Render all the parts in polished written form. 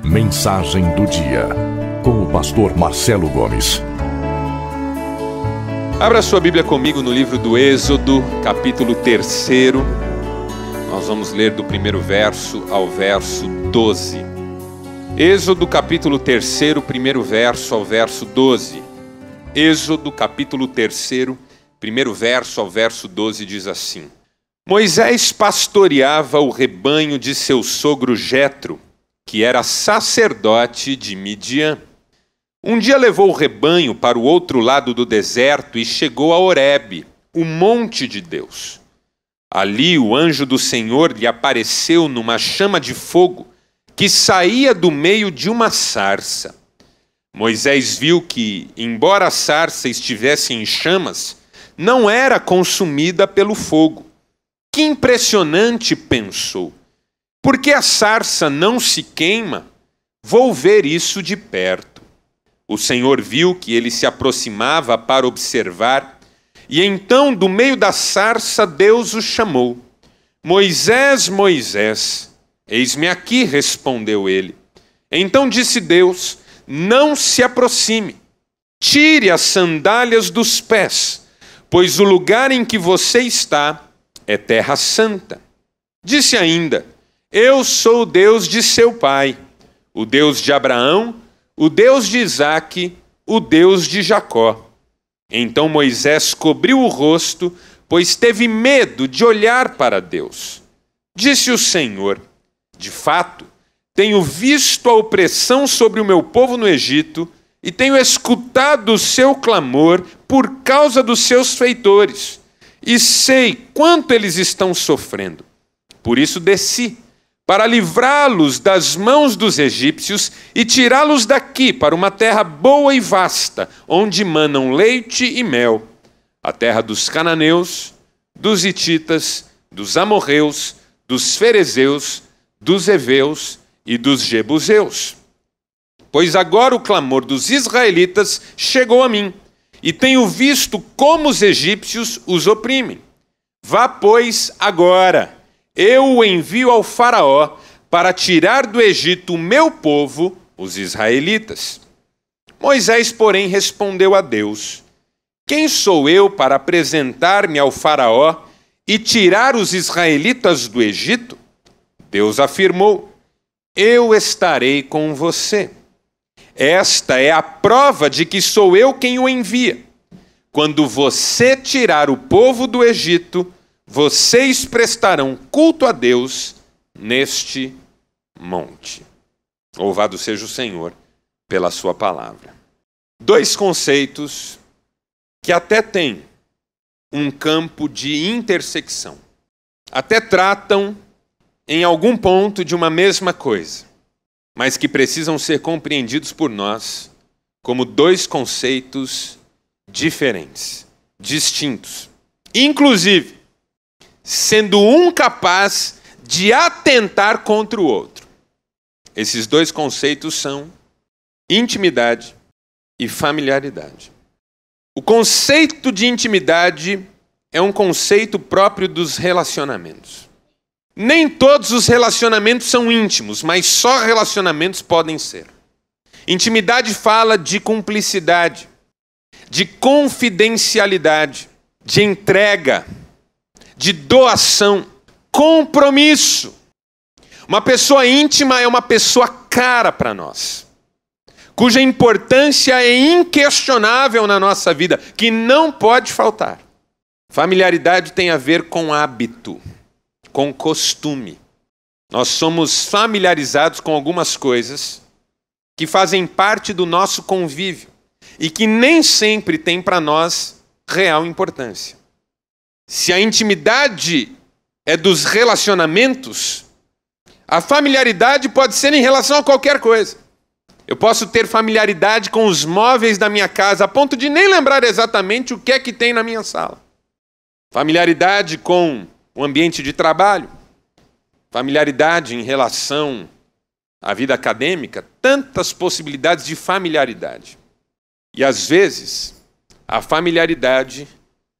Mensagem do dia, com o pastor Marcelo Gomes. Abra sua Bíblia comigo no livro do Êxodo, capítulo 3. Nós vamos ler do primeiro verso ao verso 12. Êxodo, capítulo 3, primeiro verso ao verso 12. Êxodo, capítulo 3, primeiro verso ao verso 12, diz assim: Moisés pastoreava o rebanho de seu sogro Jetro, que era sacerdote de Midian. Um dia levou o rebanho para o outro lado do deserto e chegou a Horebe, o monte de Deus. Ali o anjo do Senhor lhe apareceu numa chama de fogo que saía do meio de uma sarça. Moisés viu que, embora a sarça estivesse em chamas, não era consumida pelo fogo. Que impressionante, pensou. Por que a sarça não se queima? Vou ver isso de perto. O Senhor viu que ele se aproximava para observar, e então, do meio da sarça, Deus o chamou. Moisés, Moisés. Eis-me aqui, respondeu ele. Então disse Deus: não se aproxime. Tire as sandálias dos pés, pois o lugar em que você está é terra santa. Disse ainda: eu sou o Deus de seu pai, o Deus de Abraão, o Deus de Isaque, o Deus de Jacó. Então Moisés cobriu o rosto, pois teve medo de olhar para Deus. Disse o Senhor: de fato, tenho visto a opressão sobre o meu povo no Egito e tenho escutado o seu clamor por causa dos seus feitores, e sei quanto eles estão sofrendo. Por isso desci, para livrá-los das mãos dos egípcios e tirá-los daqui para uma terra boa e vasta, onde manam leite e mel, a terra dos cananeus, dos hititas, dos amorreus, dos ferezeus, dos heveus e dos jebuseus. Pois agora o clamor dos israelitas chegou a mim, e tenho visto como os egípcios os oprimem. Vá, pois, agora. Eu o envio ao faraó para tirar do Egito o meu povo, os israelitas. Moisés, porém, respondeu a Deus: quem sou eu para apresentar-me ao faraó e tirar os israelitas do Egito? Deus afirmou: eu estarei com você. Esta é a prova de que sou eu quem o envia. Quando você tirar o povo do Egito, vocês prestarão culto a Deus neste monte. Louvado seja o Senhor pela sua palavra. Dois conceitos que até têm um campo de intersecção. Até tratam em algum ponto de uma mesma coisa, mas que precisam ser compreendidos por nós como dois conceitos diferentes, distintos. Inclusive, sendo um capaz de atentar contra o outro. Esses dois conceitos são intimidade e familiaridade. O conceito de intimidade é um conceito próprio dos relacionamentos. Nem todos os relacionamentos são íntimos, mas só relacionamentos podem ser. Intimidade fala de cumplicidade, de confidencialidade, de entrega, de doação, compromisso. Uma pessoa íntima é uma pessoa cara para nós, cuja importância é inquestionável na nossa vida, que não pode faltar. Familiaridade tem a ver com hábito, com costume. Nós somos familiarizados com algumas coisas que fazem parte do nosso convívio e que nem sempre têm para nós real importância. Se a intimidade é dos relacionamentos, a familiaridade pode ser em relação a qualquer coisa. Eu posso ter familiaridade com os móveis da minha casa, a ponto de nem lembrar exatamente o que é que tem na minha sala. Familiaridade com o ambiente de trabalho. Familiaridade em relação à vida acadêmica. Tantas possibilidades de familiaridade. E às vezes, a familiaridade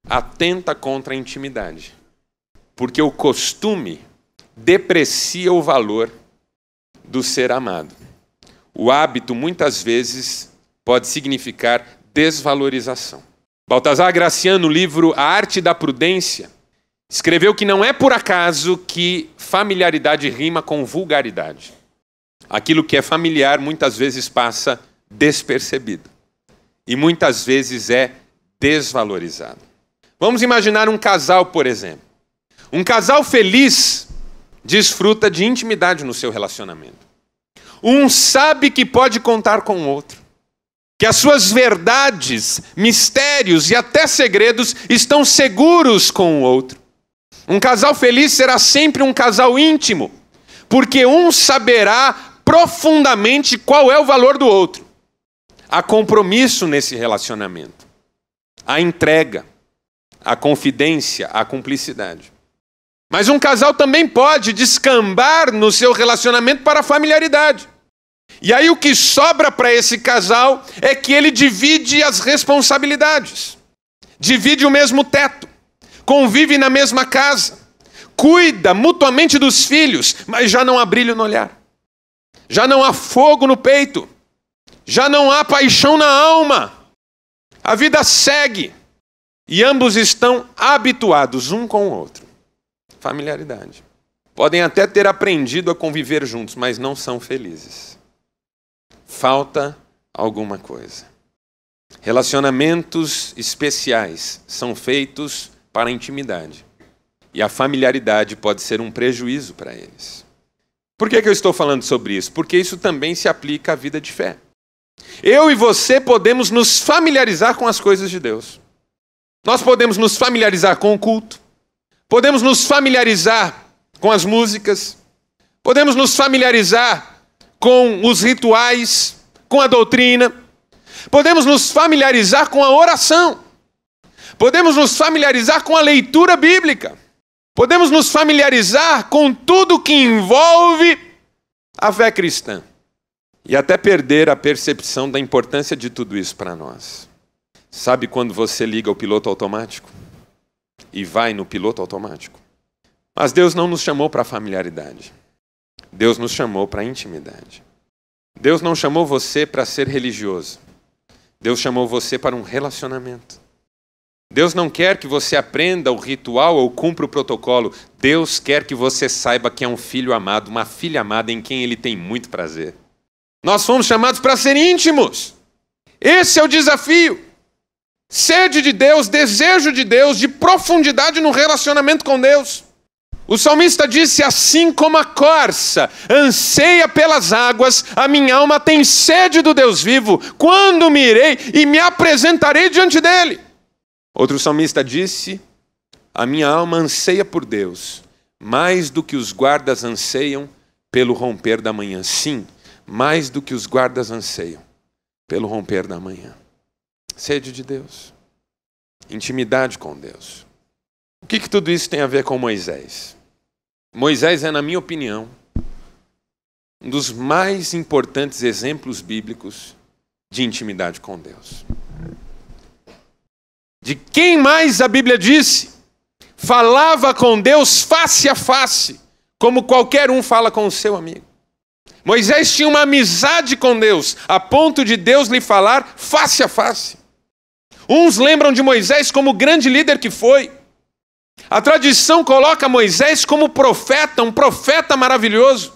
atenta contra a intimidade. Porque o costume deprecia o valor do ser amado. o hábito muitas vezes pode significar desvalorização. Baltasar Graciano, no livro A Arte da Prudência, escreveu que não é por acaso que familiaridade rima com vulgaridade. Aquilo que é familiar muitas vezes passa despercebido e muitas vezes é desvalorizado. Vamos imaginar um casal, por exemplo. Um casal feliz desfruta de intimidade no seu relacionamento. Um sabe que pode contar com o outro, que as suas verdades, mistérios e até segredos estão seguros com o outro. Um casal feliz será sempre um casal íntimo, porque um saberá profundamente qual é o valor do outro. Há compromisso nesse relacionamento, há entrega, há confidência, há cumplicidade. Mas um casal também pode descambar no seu relacionamento para a familiaridade. E aí o que sobra para esse casal é que ele divide as responsabilidades, divide o mesmo teto, convive na mesma casa, cuida mutuamente dos filhos, mas já não há brilho no olhar, já não há fogo no peito, já não há paixão na alma. A vida segue e ambos estão habituados um com o outro. Familiaridade. Podem até ter aprendido a conviver juntos, mas não são felizes. Falta alguma coisa. Relacionamentos especiais são feitos para a intimidade. E a familiaridade pode ser um prejuízo para eles. Por que eu estou falando sobre isso? Porque isso também se aplica à vida de fé. Eu e você podemos nos familiarizar com as coisas de Deus. Nós podemos nos familiarizar com o culto. Podemos nos familiarizar com as músicas. Podemos nos familiarizar com os rituais, com a doutrina. Podemos nos familiarizar com a oração. Podemos nos familiarizar com a leitura bíblica. Podemos nos familiarizar com tudo que envolve a fé cristã. E até perder a percepção da importância de tudo isso para nós. Sabe quando você liga o piloto automático? E vai no piloto automático? Mas Deus não nos chamou para a familiaridade. Deus nos chamou para a intimidade. Deus não chamou você para ser religioso. Deus chamou você para um relacionamento. Deus não quer que você aprenda o ritual ou cumpra o protocolo. Deus quer que você saiba que é um filho amado, uma filha amada em quem Ele tem muito prazer. Nós fomos chamados para ser íntimos. Esse é o desafio. Sede de Deus, desejo de Deus, de profundidade no relacionamento com Deus. O salmista disse: assim como a corça anseia pelas águas, a minha alma tem sede do Deus vivo. Quando me irei e me apresentarei diante dele? Outro salmista disse: a minha alma anseia por Deus, mais do que os guardas anseiam pelo romper da manhã. Sim, mais do que os guardas anseiam pelo romper da manhã. Sede de Deus, intimidade com Deus. O que tudo isso tem a ver com Moisés? Moisés é, na minha opinião, um dos mais importantes exemplos bíblicos de intimidade com Deus. De quem mais a Bíblia disse, falava com Deus face a face, como qualquer um fala com o seu amigo. Moisés tinha uma amizade com Deus, a ponto de Deus lhe falar face a face. Uns lembram de Moisés como o grande líder que foi. A tradição coloca Moisés como profeta, um profeta maravilhoso.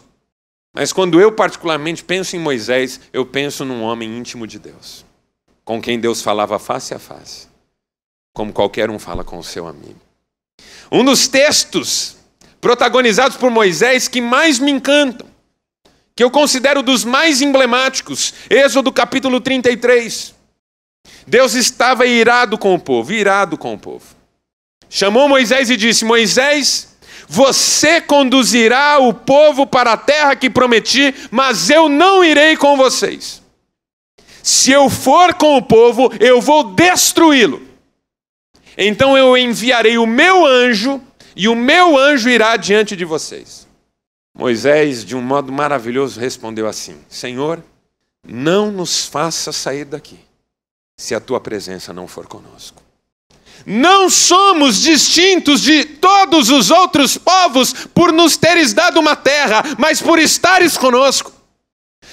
Mas quando eu particularmente penso em Moisés, eu penso num homem íntimo de Deus, com quem Deus falava face a face, como qualquer um fala com o seu amigo. Um dos textos protagonizados por Moisés que mais me encantam, que eu considero dos mais emblemáticos, Êxodo capítulo 33. Deus estava irado com o povo, Chamou Moisés e disse: Moisés, você conduzirá o povo para a terra que prometi, mas eu não irei com vocês. Se eu for com o povo, eu vou destruí-lo. Então eu enviarei o meu anjo, e o meu anjo irá diante de vocês. Moisés, de um modo maravilhoso, respondeu assim: Senhor, não nos faça sair daqui, se a tua presença não for conosco. Não somos distintos de todos os outros povos por nos teres dado uma terra, mas por estares conosco.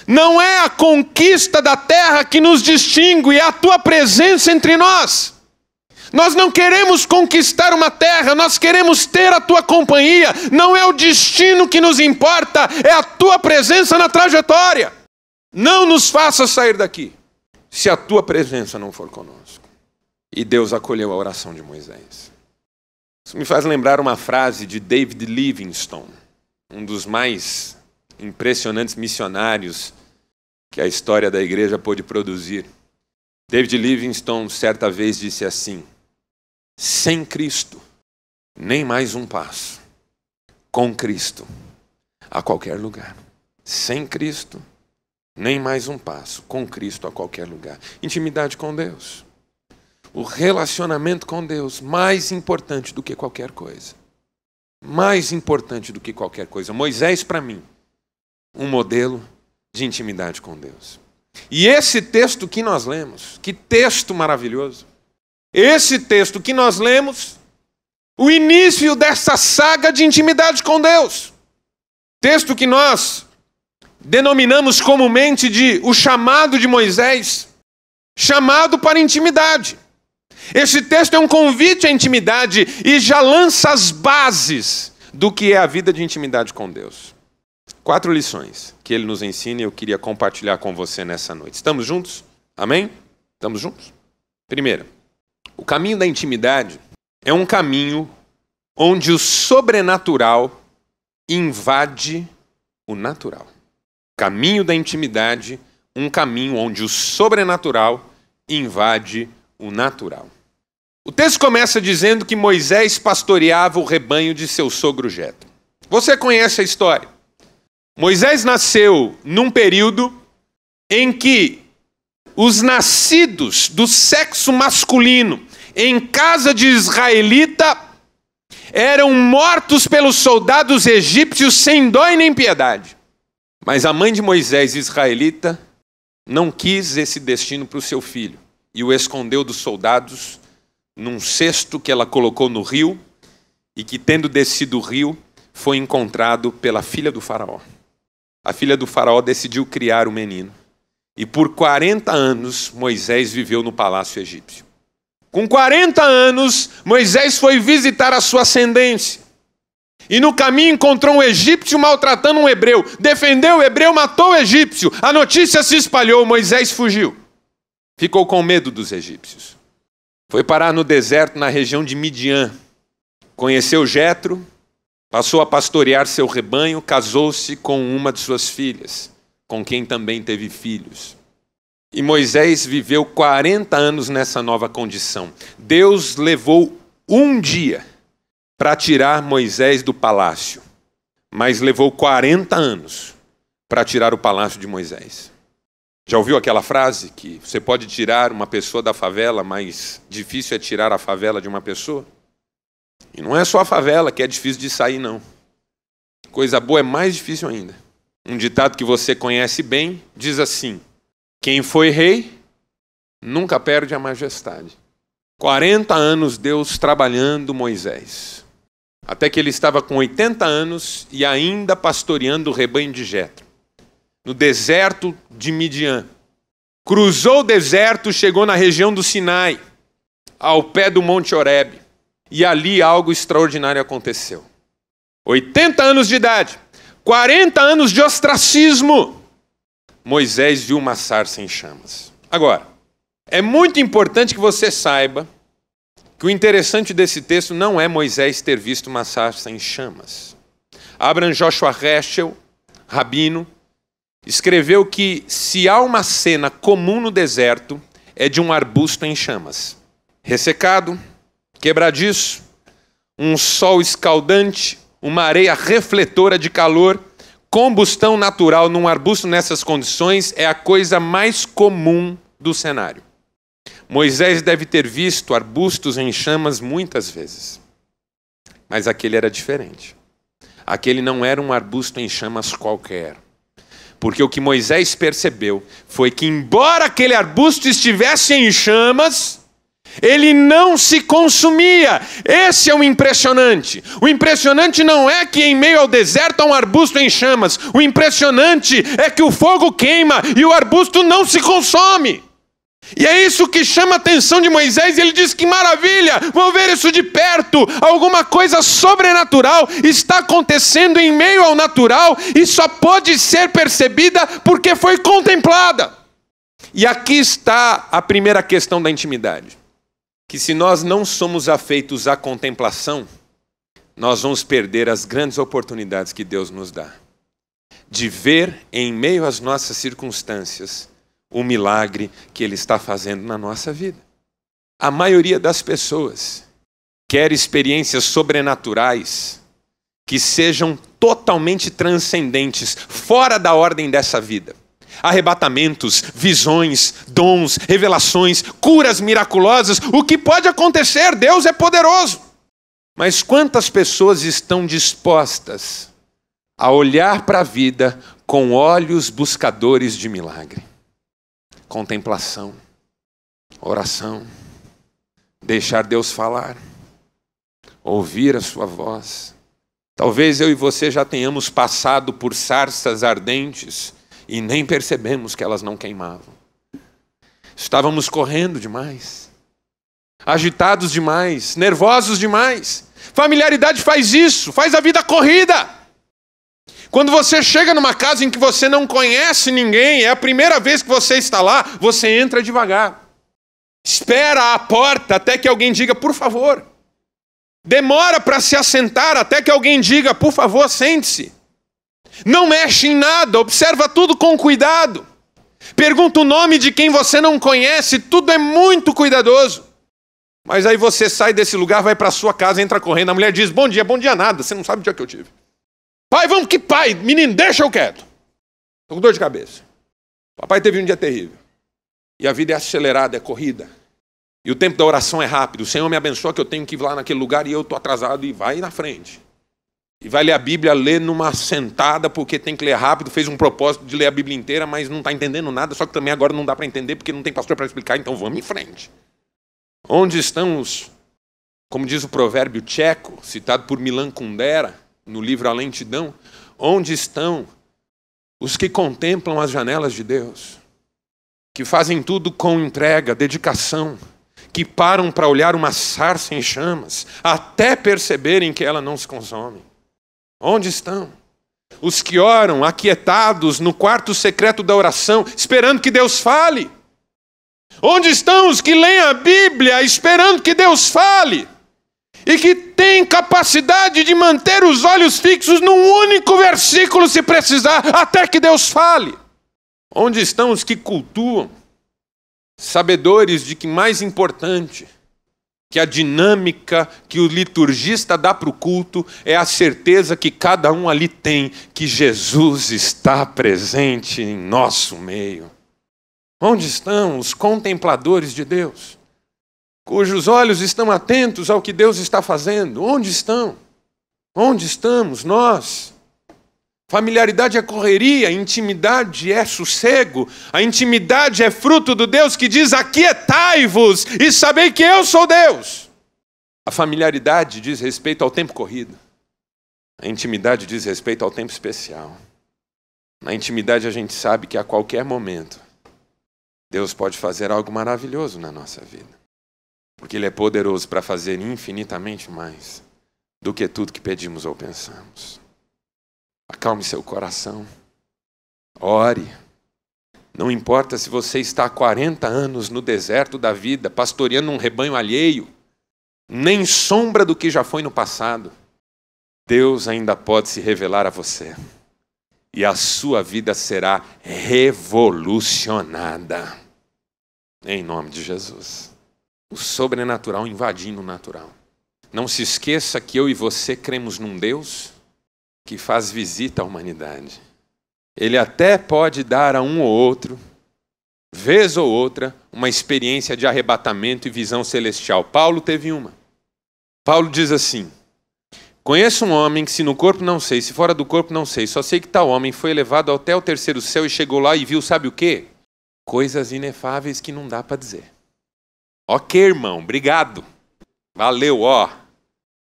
Não é a conquista da terra que nos distingue, é a tua presença entre nós. Nós não queremos conquistar uma terra, nós queremos ter a tua companhia. Não é o destino que nos importa, é a tua presença na trajetória. Não nos faça sair daqui se a tua presença não for conosco. E Deus acolheu a oração de Moisés. Isso me faz lembrar uma frase de David Livingstone, um dos mais impressionantes missionários que a história da igreja pôde produzir. David Livingstone certa vez disse assim: sem Cristo, nem mais um passo. Com Cristo, a qualquer lugar. Sem Cristo, nem mais um passo. Com Cristo, a qualquer lugar. Intimidade com Deus. O relacionamento com Deus, mais importante do que qualquer coisa. Mais importante do que qualquer coisa. Moisés, para mim, um modelo de intimidade com Deus. E esse texto que nós lemos, que texto maravilhoso. Esse texto que nós lemos, o início dessa saga de intimidade com Deus. Texto que nós denominamos comumente de o chamado de Moisés, chamado para intimidade. Esse texto é um convite à intimidade e já lança as bases do que é a vida de intimidade com Deus. 4 lições que ele nos ensina e eu queria compartilhar com você nessa noite. Estamos juntos? Amém? Estamos juntos? Primeira, o caminho da intimidade é um caminho onde o sobrenatural invade o natural. Caminho da intimidade, um caminho onde o sobrenatural invade o natural. O texto começa dizendo que Moisés pastoreava o rebanho de seu sogro Jetro. Você conhece a história. Moisés nasceu num período em que os nascidos do sexo masculino em casa de israelita eram mortos pelos soldados egípcios sem dó e nem piedade. Mas a mãe de Moisés, israelita, não quis esse destino para o seu filho e o escondeu dos soldados num cesto que ela colocou no rio e que, tendo descido o rio, foi encontrado pela filha do faraó. A filha do faraó decidiu criar o menino. E por 40 anos, Moisés viveu no palácio egípcio. Com 40 anos, Moisés foi visitar a sua ascendência. E no caminho encontrou um egípcio maltratando um hebreu. Defendeu o hebreu, matou o egípcio. A notícia se espalhou, Moisés fugiu. Ficou com medo dos egípcios. Foi parar no deserto, na região de Midian. Conheceu Jetro, passou a pastorear seu rebanho, casou-se com uma de suas filhas, com quem também teve filhos. E Moisés viveu 40 anos nessa nova condição. Deus levou um dia para tirar Moisés do palácio, mas levou 40 anos para tirar o palácio de Moisés. Já ouviu aquela frase que você pode tirar uma pessoa da favela, mas difícil é tirar a favela de uma pessoa? E não é só a favela que é difícil de sair, não. Coisa boa é mais difícil ainda. Um ditado que você conhece bem diz assim: quem foi rei nunca perde a majestade. 40 anos Deus trabalhando Moisés. Até que ele estava com 80 anos e ainda pastoreando o rebanho de Jetro. No deserto de Midian. Cruzou o deserto, chegou na região do Sinai, ao pé do Monte Horebe. E ali algo extraordinário aconteceu. 80 anos de idade, 40 anos de ostracismo. Moisés viu uma sarça em chamas. Agora, é muito importante que você saiba que o interessante desse texto não é Moisés ter visto uma sarça em chamas. Abraham Joshua Heschel, rabino, escreveu que se há uma cena comum no deserto, é de um arbusto em chamas. Ressecado, quebradiço, um sol escaldante, uma areia refletora de calor, combustão natural num arbusto nessas condições é a coisa mais comum do cenário. Moisés deve ter visto arbustos em chamas muitas vezes. Mas aquele era diferente. Aquele não era um arbusto em chamas qualquer. Porque o que Moisés percebeu foi que, embora aquele arbusto estivesse em chamas, Ele não se consumia. Esse é o impressionante. O impressionante não é que em meio ao deserto há um arbusto em chamas. O impressionante é que o fogo queima e o arbusto não se consome. E é isso que chama a atenção de Moisés. Ele diz: que maravilha, vou ver isso de perto. Alguma coisa sobrenatural está acontecendo em meio ao natural e só pode ser percebida porque foi contemplada. E aqui está a primeira questão da intimidade. Que se nós não somos afeitos à contemplação, nós vamos perder as grandes oportunidades que Deus nos dá. De ver em meio às nossas circunstâncias o milagre que Ele está fazendo na nossa vida. A maioria das pessoas quer experiências sobrenaturais que sejam totalmente transcendentes, fora da ordem dessa vida. Arrebatamentos, visões, dons, revelações, curas miraculosas, o que pode acontecer, Deus é poderoso. Mas quantas pessoas estão dispostas a olhar para a vida com olhos buscadores de milagre? Contemplação, oração, deixar Deus falar, ouvir a sua voz. Talvez eu e você já tenhamos passado por sarças ardentes e nem percebemos que elas não queimavam. Estávamos correndo demais, agitados demais, nervosos demais. Familiaridade faz isso, faz a vida corrida. Quando você chega numa casa em que você não conhece ninguém, é a primeira vez que você está lá, você entra devagar. Espera à porta até que alguém diga, por favor. Demora para se assentar até que alguém diga, por favor, sente-se. Não mexe em nada, observa tudo com cuidado. Pergunta o nome de quem você não conhece, tudo é muito cuidadoso. Mas aí você sai desse lugar, vai para a sua casa, entra correndo, a mulher diz, bom dia nada, você não sabe o dia que eu tive. Pai, vamos que pai, menino, deixa eu quieto. Estou com dor de cabeça. Papai teve um dia terrível. E a vida é acelerada, é corrida. E o tempo da oração é rápido. O Senhor me abençoa que eu tenho que ir lá naquele lugar e eu estou atrasado e vai na frente. E vai ler a Bíblia, ler numa sentada, porque tem que ler rápido, fez um propósito de ler a Bíblia inteira, mas não está entendendo nada, só que também agora não dá para entender, porque não tem pastor para explicar, então vamos em frente. Onde estão os, como diz o provérbio tcheco, citado por Milan Kundera, no livro A Lentidão, onde estão os que contemplam as janelas de Deus, que fazem tudo com entrega, dedicação, que param para olhar uma sarça em chamas, até perceberem que ela não se consome? Onde estão os que oram aquietados no quarto secreto da oração, esperando que Deus fale? Onde estão os que leem a Bíblia esperando que Deus fale? E que têm capacidade de manter os olhos fixos num único versículo se precisar, até que Deus fale? Onde estão os que cultuam, sabedores de que mais importante que a dinâmica que o liturgista dá para o culto é a certeza que cada um ali tem que Jesus está presente em nosso meio? Onde estão os contempladores de Deus, cujos olhos estão atentos ao que Deus está fazendo? Onde estão? Onde estamos nós? Familiaridade é correria, intimidade é sossego. A intimidade é fruto do Deus que diz, aquietai-vos e sabei que eu sou Deus. A familiaridade diz respeito ao tempo corrido. A intimidade diz respeito ao tempo especial. Na intimidade a gente sabe que a qualquer momento Deus pode fazer algo maravilhoso na nossa vida. Porque Ele é poderoso para fazer infinitamente mais do que tudo que pedimos ou pensamos. Acalme seu coração. Ore. Não importa se você está há 40 anos no deserto da vida, pastoreando um rebanho alheio, nem sombra do que já foi no passado. Deus ainda pode se revelar a você. E a sua vida será revolucionada. Em nome de Jesus. O sobrenatural invadindo o natural. Não se esqueça que eu e você cremos num Deus que faz visita à humanidade. Ele até pode dar a um ou outro, vez ou outra, uma experiência de arrebatamento e visão celestial. Paulo teve uma. Paulo diz assim, conheço um homem que se no corpo não sei, se fora do corpo não sei, só sei que tal homem foi elevado até o terceiro céu e chegou lá e viu, sabe o quê? Coisas inefáveis que não dá para dizer. Ok, irmão, obrigado. Valeu, ó.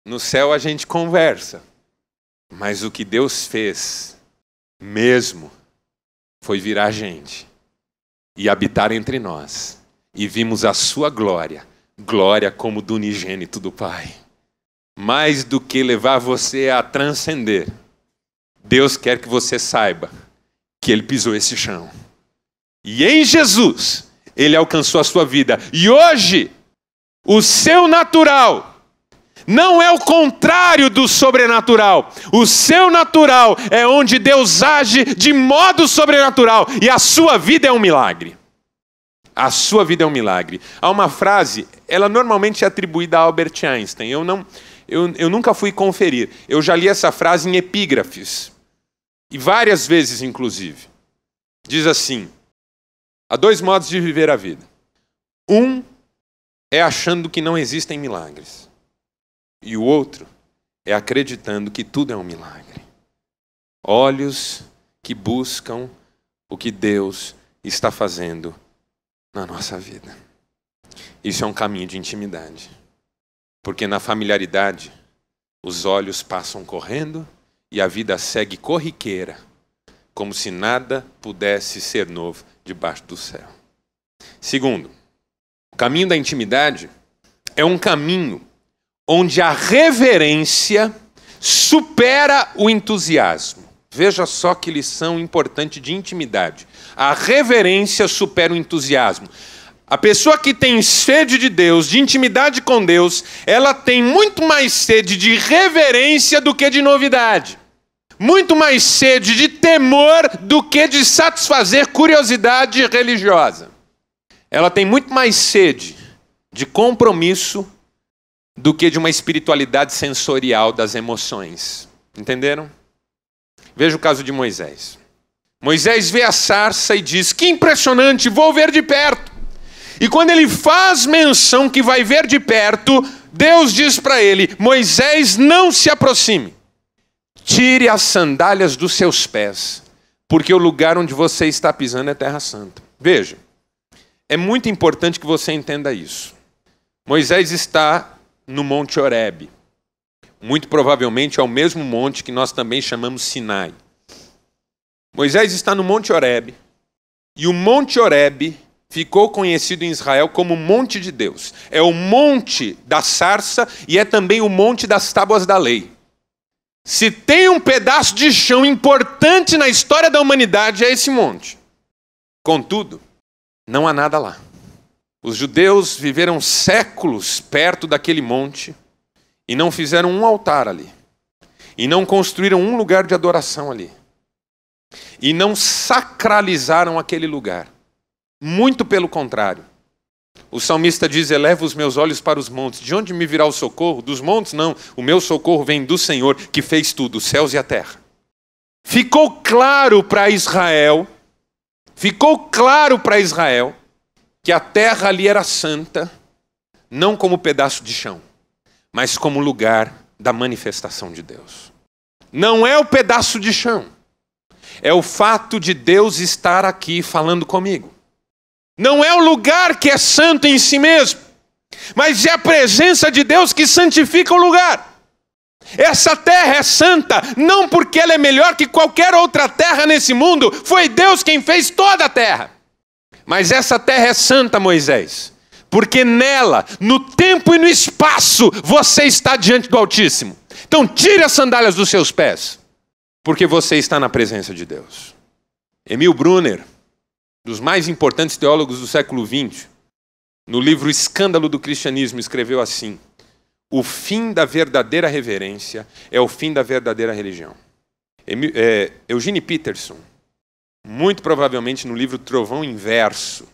No céu a gente conversa. Mas o que Deus fez mesmo foi virar gente e habitar entre nós. E vimos a sua glória, glória como do unigênito do Pai. Mais do que levar você a transcender, Deus quer que você saiba que Ele pisou esse chão. E em Jesus, Ele alcançou a sua vida. E hoje, o seu natural não é o contrário do sobrenatural. O seu natural é onde Deus age de modo sobrenatural. E a sua vida é um milagre. A sua vida é um milagre. Há uma frase, ela normalmente é atribuída a Albert Einstein. Eu nunca fui conferir. Eu já li essa frase em epígrafes. E várias vezes, inclusive. Diz assim: há dois modos de viver a vida. Um é achando que não existem milagres. E o outro é acreditando que tudo é um milagre. Olhos que buscam o que Deus está fazendo na nossa vida. Isso é um caminho de intimidade. Porque na familiaridade, os olhos passam correndo e a vida segue corriqueira, como se nada pudesse ser novo debaixo do céu. Segundo, o caminho da intimidade é um caminho onde a reverência supera o entusiasmo. Veja só que lição importante de intimidade. A reverência supera o entusiasmo. A pessoa que tem sede de Deus, de intimidade com Deus, ela tem muito mais sede de reverência do que de novidade. Muito mais sede de temor do que de satisfazer curiosidade religiosa. Ela tem muito mais sede de compromisso do que de uma espiritualidade sensorial das emoções. Entenderam? Veja o caso de Moisés. Moisés vê a sarça e diz: que impressionante, vou ver de perto. E quando ele faz menção que vai ver de perto, Deus diz para ele: Moisés, não se aproxime. Tire as sandálias dos seus pés, porque o lugar onde você está pisando é terra santa. Veja, é muito importante que você entenda isso. Moisés está no Monte Horebe. Muito provavelmente é o mesmo monte que nós também chamamos Sinai. Moisés está no Monte Horebe. E o Monte Horebe ficou conhecido em Israel como Monte de Deus. É o monte da sarça e é também o monte das tábuas da lei. Se tem um pedaço de chão importante na história da humanidade, é esse monte. Contudo, não há nada lá. Os judeus viveram séculos perto daquele monte e não fizeram um altar ali. E não construíram um lugar de adoração ali. E não sacralizaram aquele lugar. Muito pelo contrário. O salmista diz: eleva os meus olhos para os montes. De onde me virá o socorro? Dos montes? Não. O meu socorro vem do Senhor, que fez tudo, os céus e a terra. Ficou claro para Israel, que a terra ali era santa, não como pedaço de chão, mas como lugar da manifestação de Deus. Não é o pedaço de chão, é o fato de Deus estar aqui falando comigo. Não é o lugar que é santo em si mesmo, mas é a presença de Deus que santifica o lugar. Essa terra é santa, não porque ela é melhor que qualquer outra terra nesse mundo, foi Deus quem fez toda a terra. Mas essa terra é santa, Moisés, porque nela, no tempo e no espaço, você está diante do Altíssimo. Então tire as sandálias dos seus pés, porque você está na presença de Deus. Emil Brunner, dos mais importantes teólogos do século XX, no livro Escândalo do Cristianismo, escreveu assim: o fim da verdadeira reverência é o fim da verdadeira religião. Eugene Peterson, muito provavelmente no livro Trovão Inverso,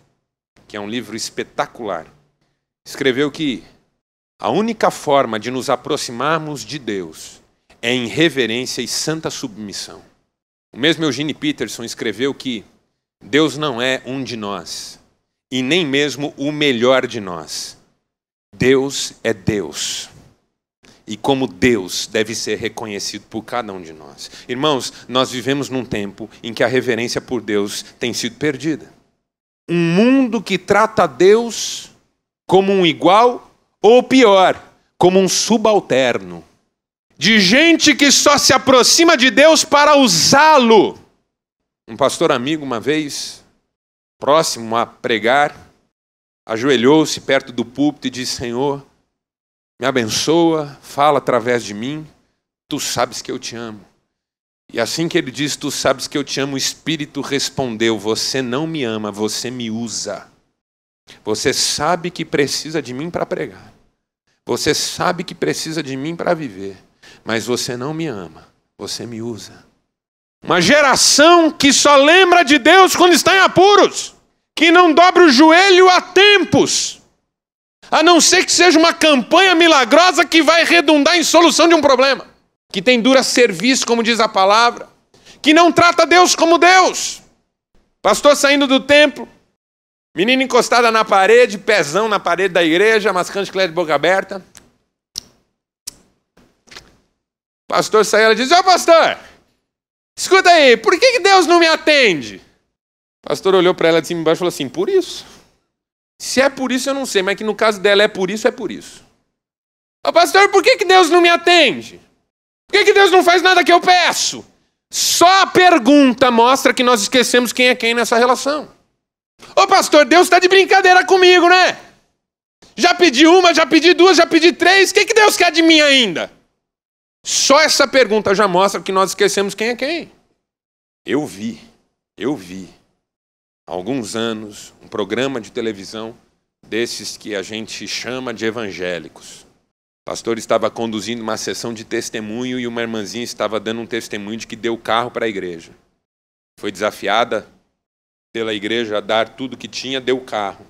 que é um livro espetacular, escreveu que a única forma de nos aproximarmos de Deus é em reverência e santa submissão. O mesmo Eugene Peterson escreveu que Deus não é um de nós, e nem mesmo o melhor de nós. Deus é Deus. E como Deus deve ser reconhecido por cada um de nós. Irmãos, nós vivemos num tempo em que a reverência por Deus tem sido perdida. Um mundo que trata Deus como um igual ou pior, como um subalterno. De gente que só se aproxima de Deus para usá-lo. Um pastor amigo, uma vez, próximo a pregar, ajoelhou-se perto do púlpito e disse: Senhor, me abençoa, fala através de mim, tu sabes que eu te amo. E assim que ele disse, tu sabes que eu te amo, o Espírito respondeu: você não me ama, você me usa. Você sabe que precisa de mim para pregar. Você sabe que precisa de mim para viver. Mas você não me ama, você me usa. Uma geração que só lembra de Deus quando está em apuros. Que não dobra o joelho há tempos. A não ser que seja uma campanha milagrosa que vai redundar em solução de um problema. Que tem dura serviço, como diz a palavra. Que não trata Deus como Deus. Pastor saindo do templo. Menina encostada na parede, pezão na parede da igreja, mascando chiclete de boca aberta. Pastor saiu, ela diz: ô pastor, escuta aí, por que Deus não me atende? O pastor olhou para ela de cima e embaixo e falou assim: por isso. Se é por isso eu não sei, mas que no caso dela é por isso, é por isso. Ô pastor, por que Deus não me atende? Por que Deus não faz nada que eu peço? Só a pergunta mostra que nós esquecemos quem é quem nessa relação. Ô pastor, Deus está de brincadeira comigo, né? Já pedi uma, já pedi duas, já pedi três, o que Deus quer de mim ainda? Só essa pergunta já mostra que nós esquecemos quem é quem. Eu vi, há alguns anos, um programa de televisão desses que a gente chama de evangélicos. O pastor estava conduzindo uma sessão de testemunho e uma irmãzinha estava dando um testemunho de que deu carro para a igreja. Foi desafiada pela igreja a dar tudo que tinha, deu carro.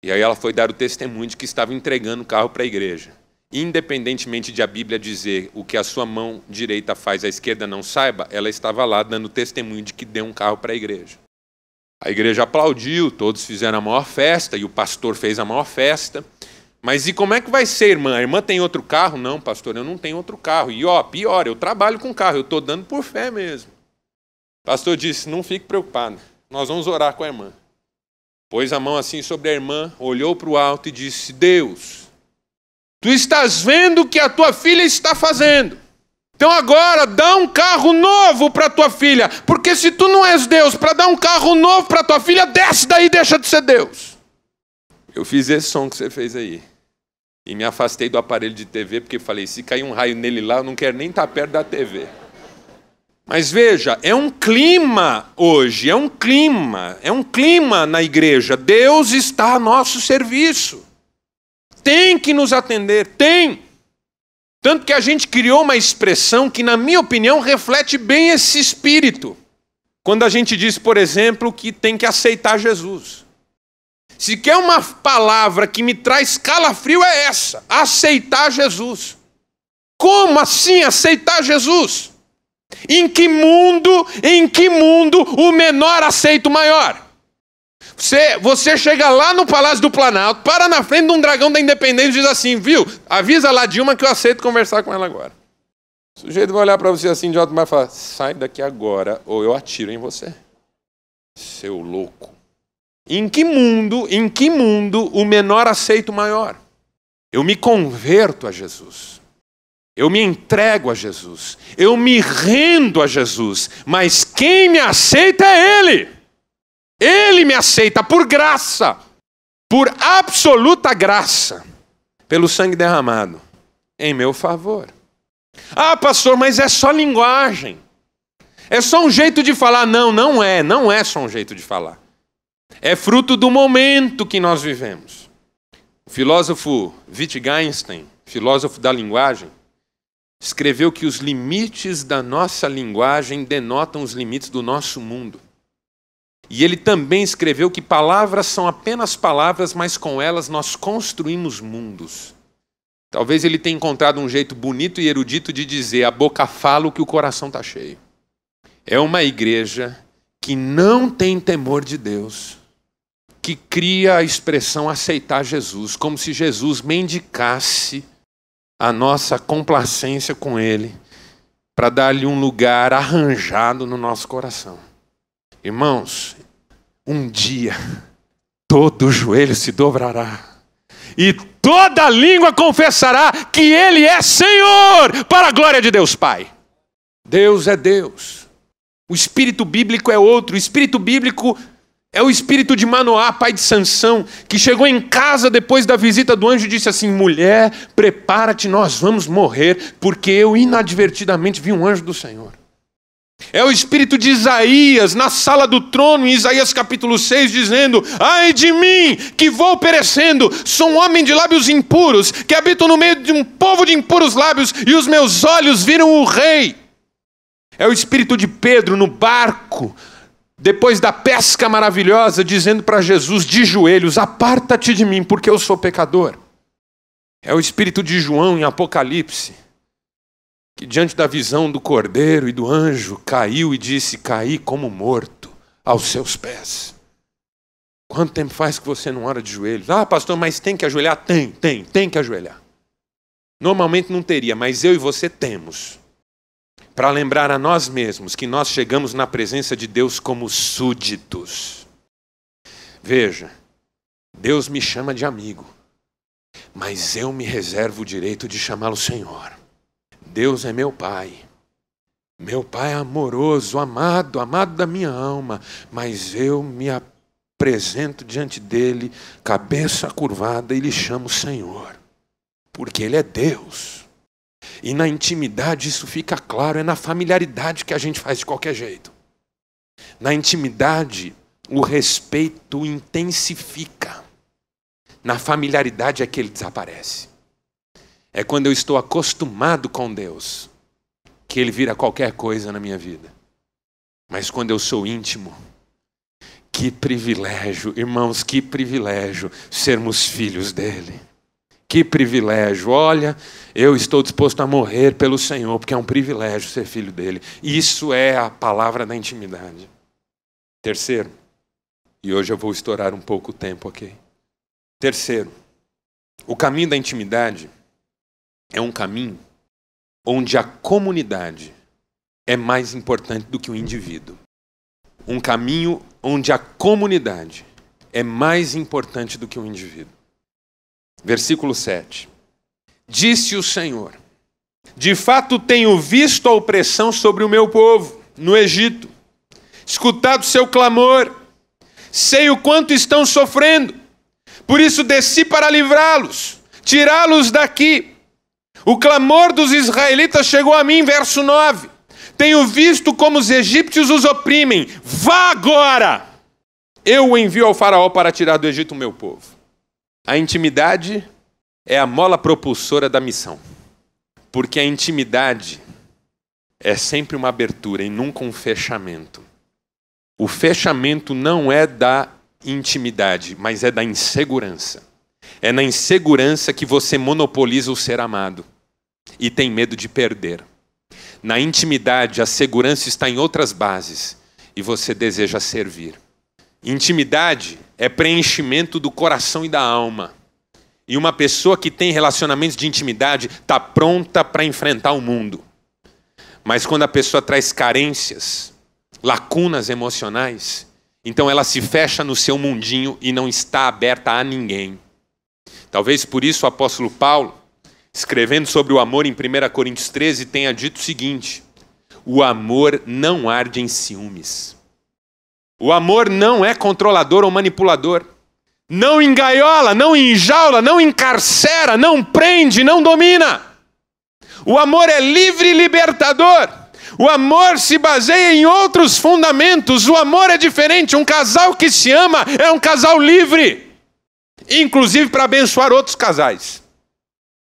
E aí ela foi dar o testemunho de que estava entregando o carro para a igreja. Independentemente de a Bíblia dizer o que a sua mão direita faz, a esquerda não saiba, ela estava lá dando testemunho de que deu um carro para a igreja. A igreja aplaudiu, todos fizeram a maior festa, e o pastor fez a maior festa. Mas e como é que vai ser, irmã? A irmã tem outro carro? Não, pastor, eu não tenho outro carro. E pior, eu trabalho com carro, eu estou dando por fé mesmo. O pastor disse: não fique preocupado, nós vamos orar com a irmã. Pôs a mão assim sobre a irmã, olhou para o alto e disse: Deus, tu estás vendo o que a tua filha está fazendo. Então agora dá um carro novo para tua filha. Porque se tu não és Deus para dar um carro novo para tua filha, desce daí e deixa de ser Deus. Eu fiz esse som que você fez aí. E me afastei do aparelho de TV, porque falei: se cair um raio nele lá, eu não quero nem estar perto da TV. Mas veja, é um clima hoje, é um clima na igreja. Deus está a nosso serviço. Tem que nos atender, tem. Tanto que a gente criou uma expressão que, na minha opinião, reflete bem esse espírito. Quando a gente diz, por exemplo, que tem que aceitar Jesus. Se quer uma palavra que me traz calafrio é essa: aceitar Jesus. Como assim aceitar Jesus? Em que mundo o menor aceita o maior? Você chega lá no Palácio do Planalto, para na frente de um dragão da Independência e diz assim: viu, avisa lá Dilma que eu aceito conversar com ela agora. O sujeito vai olhar para você assim de alto e vai falar: sai daqui agora ou eu atiro em você. Seu louco. Em que mundo o menor aceita o maior? Eu me converto a Jesus. Eu me entrego a Jesus. Eu me rendo a Jesus. Mas quem me aceita é Ele. Ele me aceita por graça. Por absoluta graça. Pelo sangue derramado. Em meu favor. Ah, pastor, mas é só linguagem. É só um jeito de falar. Não é só um jeito de falar. É fruto do momento que nós vivemos. O filósofo Wittgenstein, filósofo da linguagem, escreveu que os limites da nossa linguagem denotam os limites do nosso mundo. E ele também escreveu que palavras são apenas palavras, mas com elas nós construímos mundos. Talvez ele tenha encontrado um jeito bonito e erudito de dizer: a boca fala o que o coração está cheio. É uma igreja que não tem temor de Deus, que cria a expressão aceitar Jesus, como se Jesus mendicasse a nossa complacência com Ele, para dar-lhe um lugar arranjado no nosso coração. Irmãos, um dia todo joelho se dobrará e toda língua confessará que Ele é Senhor, para a glória de Deus Pai. Deus é Deus. O espírito bíblico é outro. O espírito bíblico é o espírito de Manoá, pai de Sansão, que chegou em casa depois da visita do anjo e disse assim: mulher, prepara-te, nós vamos morrer, porque eu inadvertidamente vi um anjo do Senhor. É o espírito de Isaías, na sala do trono, em Isaías capítulo 6, dizendo: ai de mim, que vou perecendo, sou um homem de lábios impuros, que habito no meio de um povo de impuros lábios, e os meus olhos viram o rei. É o espírito de Pedro no barco, depois da pesca maravilhosa, dizendo para Jesus de joelhos: aparta-te de mim, porque eu sou pecador. É o espírito de João em Apocalipse, que diante da visão do cordeiro e do anjo, caiu e disse: caí como morto aos seus pés. Quanto tempo faz que você não ora de joelhos? Ah, pastor, mas tem que ajoelhar? Tem que ajoelhar. Normalmente não teria, mas eu e você temos. Para lembrar a nós mesmos que nós chegamos na presença de Deus como súditos. Veja, Deus me chama de amigo, mas eu me reservo o direito de chamá-lo Senhor. Deus é meu Pai é amoroso, amado da minha alma, mas eu me apresento diante dele, cabeça curvada, e lhe chamo Senhor, porque ele é Deus. E na intimidade isso fica claro, é na familiaridade que a gente faz de qualquer jeito. Na intimidade, o respeito intensifica. Na familiaridade é que ele desaparece. É quando eu estou acostumado com Deus que ele vira qualquer coisa na minha vida. Mas quando eu sou íntimo, que privilégio, irmãos, que privilégio sermos filhos dele. Que privilégio. Olha, eu estou disposto a morrer pelo Senhor, porque é um privilégio ser filho dele. Isso é a palavra da intimidade. Terceiro, e hoje eu vou estourar um pouco o tempo, ok? Terceiro, o caminho da intimidade é um caminho onde a comunidade é mais importante do que o indivíduo. Um caminho onde a comunidade é mais importante do que o indivíduo. Versículo 7. Disse o Senhor: de fato tenho visto a opressão sobre o meu povo no Egito, escutado seu clamor, sei o quanto estão sofrendo, por isso desci para livrá-los, tirá-los daqui. O clamor dos israelitas chegou a mim, verso 9. Tenho visto como os egípcios os oprimem. Vá agora! Eu o envio ao faraó para tirar do Egito o meu povo. A intimidade é a mola propulsora da missão. Porque a intimidade é sempre uma abertura e nunca um fechamento. O fechamento não é da intimidade, mas é da insegurança. É na insegurança que você monopoliza o ser amado e tem medo de perder. Na intimidade, a segurança está em outras bases e você deseja servir. Intimidade é preenchimento do coração e da alma. E uma pessoa que tem relacionamentos de intimidade está pronta para enfrentar o mundo. Mas quando a pessoa traz carências, lacunas emocionais, então ela se fecha no seu mundinho e não está aberta a ninguém. Talvez por isso o apóstolo Paulo, escrevendo sobre o amor em 1 Coríntios 13, tenha dito o seguinte: o amor não arde em ciúmes. O amor não é controlador ou manipulador. Não engaiola, não enjaula, não encarcera, não prende, não domina. O amor é livre e libertador. O amor se baseia em outros fundamentos. O amor é diferente. Um casal que se ama é um casal livre, inclusive para abençoar outros casais.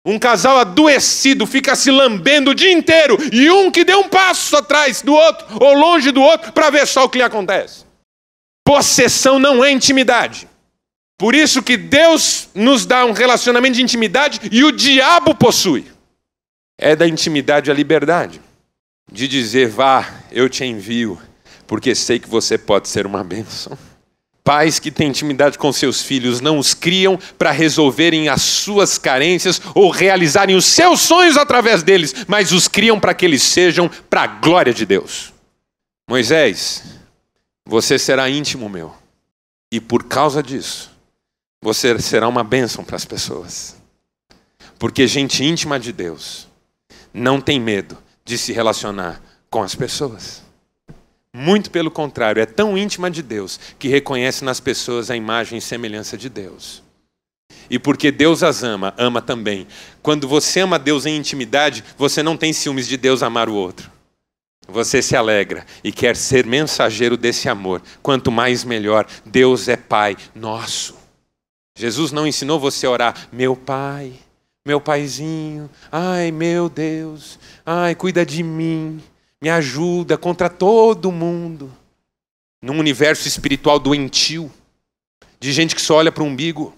Um casal adoecido fica se lambendo o dia inteiro e um que deu um passo atrás do outro ou longe do outro para ver só o que lhe acontece. Possessão não é intimidade. Por isso que Deus nos dá um relacionamento de intimidade e o diabo possui. É da intimidade a liberdade. De dizer: vá, eu te envio, porque sei que você pode ser uma bênção. Pais que têm intimidade com seus filhos não os criam para resolverem as suas carências ou realizarem os seus sonhos através deles, mas os criam para que eles sejam para a glória de Deus. Moisés, você será íntimo meu. E por causa disso, você será uma bênção para as pessoas. Porque gente íntima de Deus não tem medo de se relacionar com as pessoas. Muito pelo contrário, é tão íntima de Deus que reconhece nas pessoas a imagem e semelhança de Deus. E porque Deus as ama, ama também. Quando você ama Deus em intimidade, você não tem ciúmes de Deus amar o outro. Você se alegra e quer ser mensageiro desse amor. Quanto mais melhor. Deus é Pai nosso. Jesus não ensinou você a orar, meu Pai, meu Paizinho, ai meu Deus, ai cuida de mim, me ajuda contra todo mundo. Num universo espiritual doentio, de gente que só olha para o umbigo,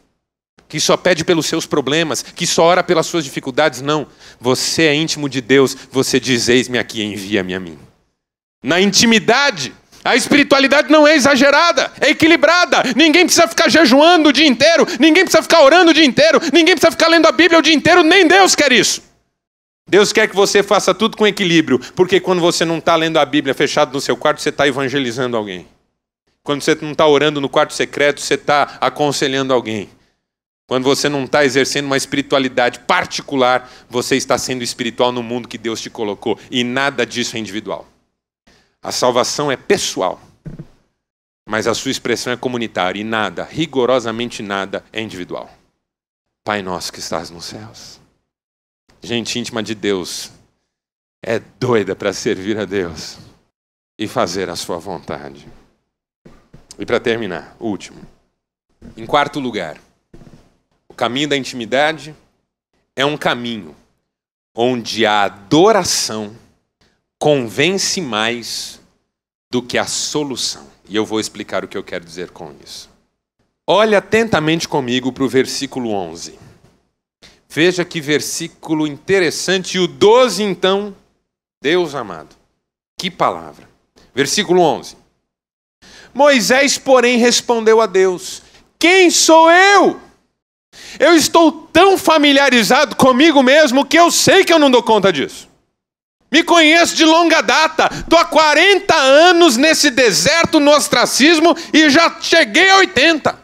que só pede pelos seus problemas, que só ora pelas suas dificuldades, não. Você é íntimo de Deus, você diz, eis-me aqui, envia-me a mim. Na intimidade, a espiritualidade não é exagerada, é equilibrada. Ninguém precisa ficar jejuando o dia inteiro, ninguém precisa ficar orando o dia inteiro, ninguém precisa ficar lendo a Bíblia o dia inteiro, nem Deus quer isso. Deus quer que você faça tudo com equilíbrio, porque quando você não está lendo a Bíblia fechado no seu quarto, você está evangelizando alguém. Quando você não está orando no quarto secreto, você está aconselhando alguém. Quando você não está exercendo uma espiritualidade particular, você está sendo espiritual no mundo que Deus te colocou. E nada disso é individual. A salvação é pessoal, mas a sua expressão é comunitária. E nada, rigorosamente nada, é individual. Pai nosso que estás nos céus. Gente íntima de Deus é doida para servir a Deus e fazer a sua vontade. E para terminar, o último. Em quarto lugar, o caminho da intimidade é um caminho onde a adoração convence mais do que a solução. E eu vou explicar o que eu quero dizer com isso. Olhe atentamente comigo para o versículo 11. Veja que versículo interessante. E o 12, então, Deus amado. Que palavra. Versículo 11. Moisés, porém, respondeu a Deus: quem sou eu? Eu estou tão familiarizado comigo mesmo que eu sei que eu não dou conta disso. Me conheço de longa data. Estou há 40 anos nesse deserto, no ostracismo, e já cheguei a 80.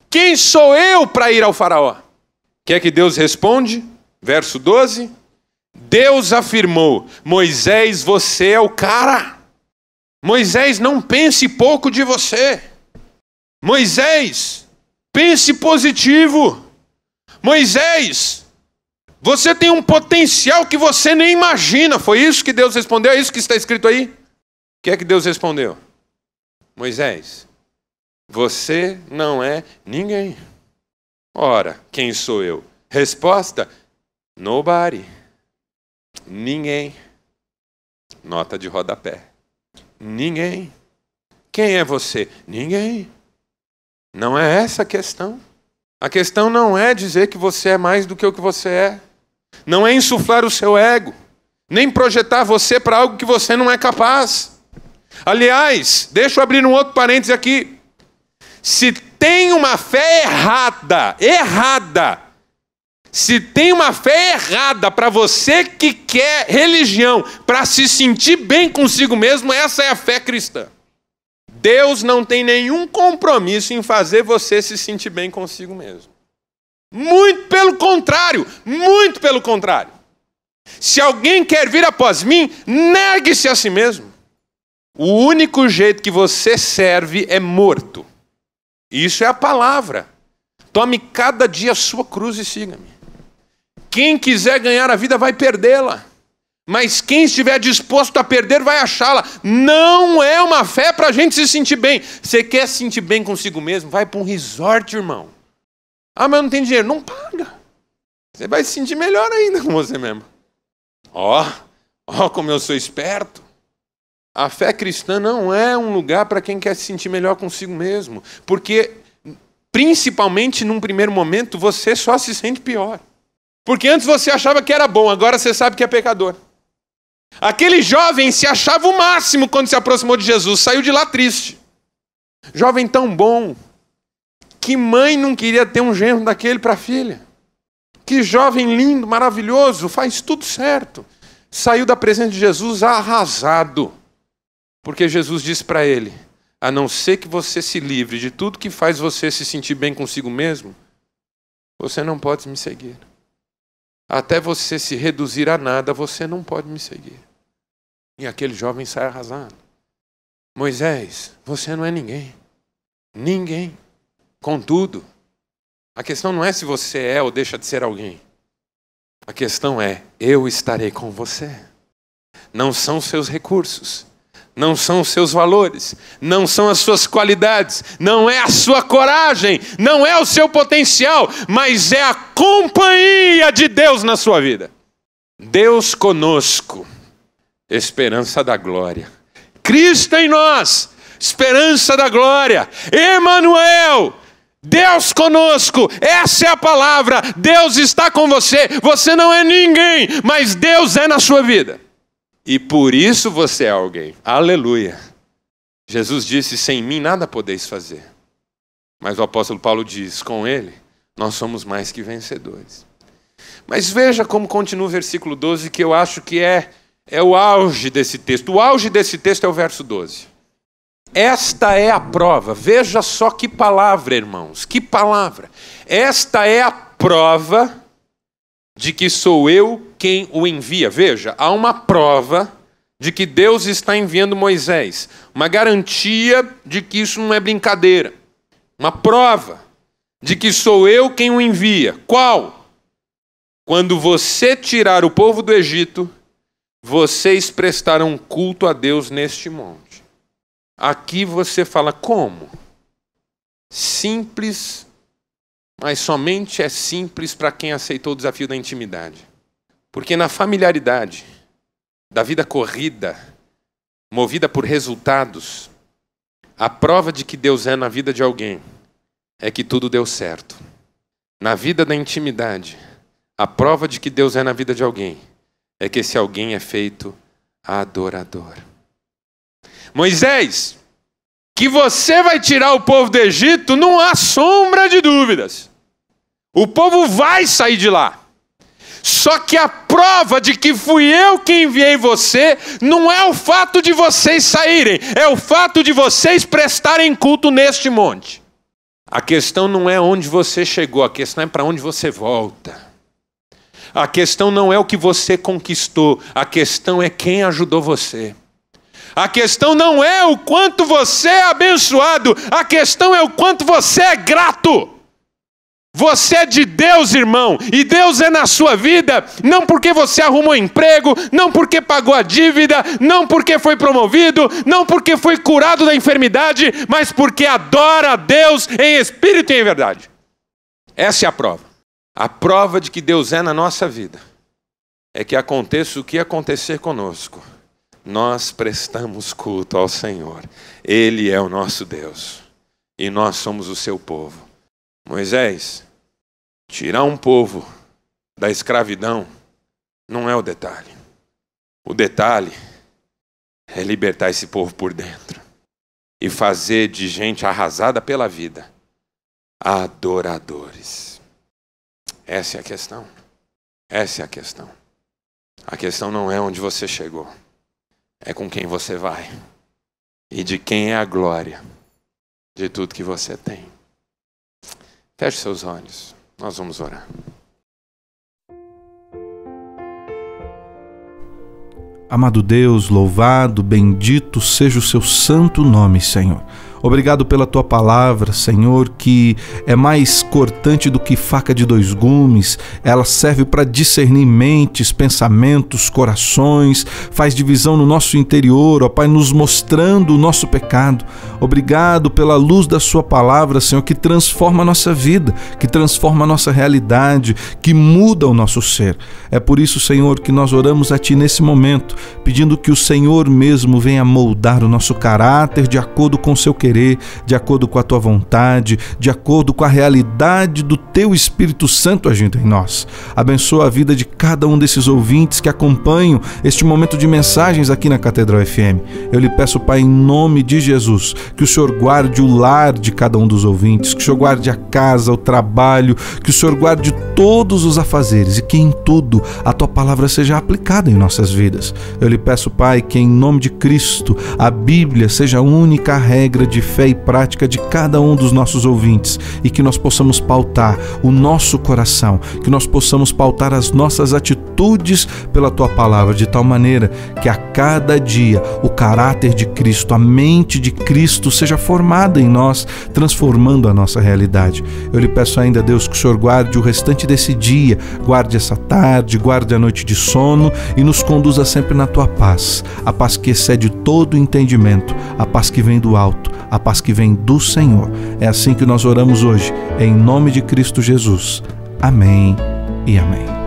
Quem sou eu para ir ao faraó? O que é que Deus responde? Verso 12. Deus afirmou: Moisés, você é o cara. Moisés, não pense pouco de você. Moisés, pense positivo. Moisés, você tem um potencial que você nem imagina. Foi isso que Deus respondeu? É isso que está escrito aí? O que é que Deus respondeu? Moisés, você não é ninguém. Ora, quem sou eu? Resposta: nobody. Ninguém. Nota de rodapé. Ninguém. Quem é você? Ninguém. Não é essa a questão. A questão não é dizer que você é mais do que o que você é. Não é insuflar o seu ego. Nem projetar você para algo que você não é capaz. Aliás, deixa eu abrir um outro parêntese aqui. Se tem uma fé errada, se tem uma fé errada para você que quer religião, para se sentir bem consigo mesmo, essa é a fé cristã. Deus não tem nenhum compromisso em fazer você se sentir bem consigo mesmo. Muito pelo contrário, muito pelo contrário. Se alguém quer vir após mim, negue-se a si mesmo. O único jeito que você serve é morto. Isso é a palavra. Tome cada dia a sua cruz e siga-me. Quem quiser ganhar a vida vai perdê-la. Mas quem estiver disposto a perder vai achá-la. Não é uma fé para a gente se sentir bem. Você quer se sentir bem consigo mesmo? Vai para um resort, irmão. Ah, mas não tem dinheiro. Não paga. Você vai se sentir melhor ainda com você mesmo. Ó, como eu sou esperto. A fé cristã não é um lugar para quem quer se sentir melhor consigo mesmo. Porque, principalmente num primeiro momento, você só se sente pior. Porque antes você achava que era bom, agora você sabe que é pecador. Aquele jovem se achava o máximo quando se aproximou de Jesus, saiu de lá triste. Jovem tão bom, que mãe não queria ter um genro daquele para a filha? Que jovem lindo, maravilhoso, faz tudo certo. Saiu da presença de Jesus arrasado, porque Jesus disse para ele: a não ser que você se livre de tudo que faz você se sentir bem consigo mesmo, você não pode me seguir. Até você se reduzir a nada, você não pode me seguir. E aquele jovem sai arrasado. Moisés, você não é ninguém. Ninguém. Contudo, a questão não é se você é ou deixa de ser alguém. A questão é, eu estarei com você. Não são seus recursos, não são os seus valores, não são as suas qualidades, não é a sua coragem, não é o seu potencial, mas é a companhia de Deus na sua vida. Deus conosco, esperança da glória. Cristo em nós, esperança da glória. Emanuel, Deus conosco, essa é a palavra. Deus está com você. Você não é ninguém, mas Deus é na sua vida. E por isso você é alguém. Aleluia. Jesus disse, sem mim nada podeis fazer. Mas o apóstolo Paulo diz, com ele, nós somos mais que vencedores. Mas veja como continua o versículo 12, que eu acho que é o auge desse texto. O auge desse texto é o verso 12. Esta é a prova. Veja só que palavra, irmãos. Que palavra. Esta é a prova de que sou eu quem o envia. Veja, há uma prova de que Deus está enviando Moisés. Uma garantia de que isso não é brincadeira. Uma prova de que sou eu quem o envia. Qual? Quando você tirar o povo do Egito, vocês prestarão culto a Deus neste monte. Aqui você fala como? Simples, mas somente é simples para quem aceitou o desafio da intimidade. Porque na familiaridade, da vida corrida, movida por resultados, a prova de que Deus é na vida de alguém é que tudo deu certo. Na vida da intimidade, a prova de que Deus é na vida de alguém é que esse alguém é feito adorador. Moisés, que você vai tirar o povo do Egito, não há sombra de dúvidas. O povo vai sair de lá. Só que a prova de que fui eu quem enviei você, não é o fato de vocês saírem, é o fato de vocês prestarem culto neste monte. A questão não é onde você chegou, a questão é para onde você volta. A questão não é o que você conquistou, a questão é quem ajudou você. A questão não é o quanto você é abençoado, a questão é o quanto você é grato. Você é de Deus, irmão, e Deus é na sua vida, não porque você arrumou emprego, não porque pagou a dívida, não porque foi promovido, não porque foi curado da enfermidade, mas porque adora a Deus em espírito e em verdade. Essa é a prova. A prova de que Deus é na nossa vida é que aconteça o que acontecer conosco, nós prestamos culto ao Senhor. Ele é o nosso Deus e nós somos o seu povo. Moisés, tirar um povo da escravidão não é o detalhe. O detalhe é libertar esse povo por dentro e fazer de gente arrasada pela vida adoradores. Essa é a questão. Essa é a questão. A questão não é onde você chegou. É com quem você vai. E de quem é a glória de tudo que você tem. Feche seus olhos. Nós vamos orar. Amado Deus, louvado, bendito seja o seu santo nome, Senhor. Obrigado pela tua palavra, Senhor, que é mais cortante do que faca de dois gumes. Ela serve para discernir mentes, pensamentos, corações, faz divisão no nosso interior, ó Pai, nos mostrando o nosso pecado. Obrigado pela luz da sua palavra, Senhor, que transforma a nossa vida, que transforma a nossa realidade, que muda o nosso ser. É por isso, Senhor, que nós oramos a Ti nesse momento, pedindo que o Senhor mesmo venha moldar o nosso caráter de acordo com o seu querer. querer, de acordo com a tua vontade, de acordo com a realidade do teu Espírito Santo agindo em nós. Abençoa a vida de cada um desses ouvintes que acompanham este momento de mensagens aqui na Catedral FM. Eu lhe peço, Pai, em nome de Jesus, que o Senhor guarde o lar de cada um dos ouvintes, que o Senhor guarde a casa, o trabalho, que o Senhor guarde todos os afazeres e que em tudo a tua palavra seja aplicada em nossas vidas. Eu lhe peço, Pai, que em nome de Cristo a Bíblia seja a única regra de fé e prática de cada um dos nossos ouvintes e que nós possamos pautar o nosso coração, que nós possamos pautar as nossas atitudes pela tua palavra, de tal maneira que a cada dia o caráter de Cristo, a mente de Cristo seja formada em nós, transformando a nossa realidade. Eu lhe peço ainda, Deus, que o Senhor guarde o restante desse dia, guarde essa tarde, guarde a noite de sono e nos conduza sempre na tua paz, a paz que excede todo entendimento, a paz que vem do alto, a paz que vem do Senhor. É assim que nós oramos hoje, em nome de Cristo Jesus. Amém e amém.